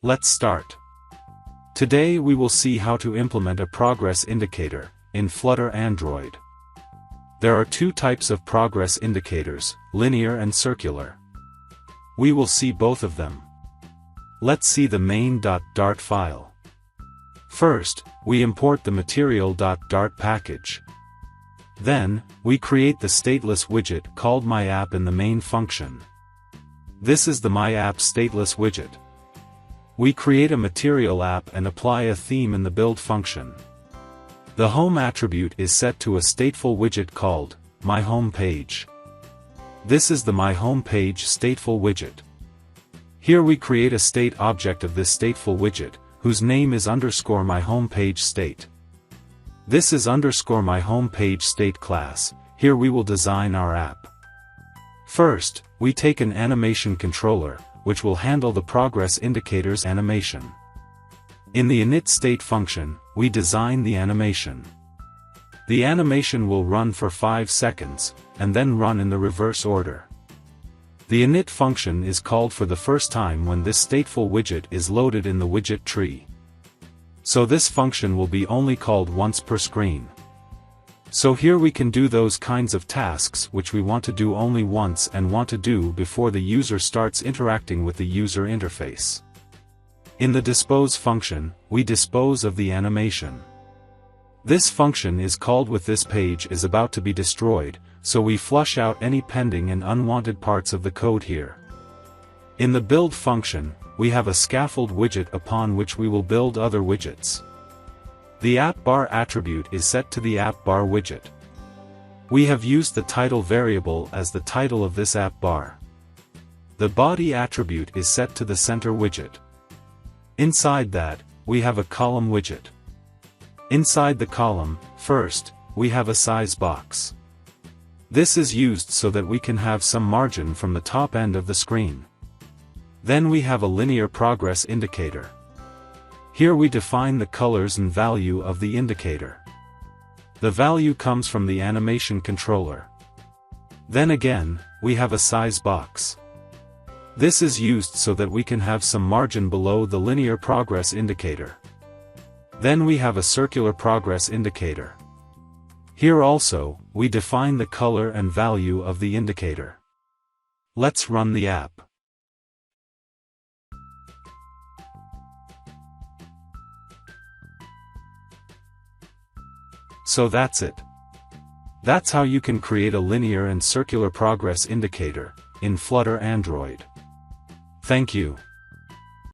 Let's start. Today we will see how to implement a progress indicator in Flutter Android. There are two types of progress indicators, linear and circular. We will see both of them. Let's see the main.dart file. First, we import the material.dart package. Then, we create the stateless widget called myApp in the main function. This is the myApp stateless widget. We create a material app and apply a theme in the build function. The home attribute is set to a stateful widget called myHomePage. This is the myHomePage stateful widget. Here we create a state object of this stateful widget, whose name is _myHomePageState. This is _myHomePageState class. Here we will design our app. First, we take an animation controller, which will handle the progress indicator's animation. In the initState function, we design the animation. The animation will run for 5 seconds, and then run in the reverse order. The init function is called for the first time when this stateful widget is loaded in the widget tree. So this function will be only called once per screen. So here we can do those kinds of tasks which we want to do only once and want to do before the user starts interacting with the user interface. In the dispose function, we dispose of the animation. This function is called when this page is about to be destroyed, so we flush out any pending and unwanted parts of the code here. In the build function, we have a scaffold widget upon which we will build other widgets. The app bar attribute is set to the app bar widget. We have used the title variable as the title of this app bar. The body attribute is set to the center widget. Inside that, we have a column widget. Inside the column, first, we have a size box. This is used so that we can have some margin from the top end of the screen. Then we have a linear progress indicator. Here we define the colors and value of the indicator. The value comes from the animation controller. Then again, we have a size box. This is used so that we can have some margin below the linear progress indicator. Then we have a circular progress indicator. Here also, we define the color and value of the indicator. Let's run the app. So that's it. That's how you can create a linear and circular progress indicator in Flutter Android. Thank you.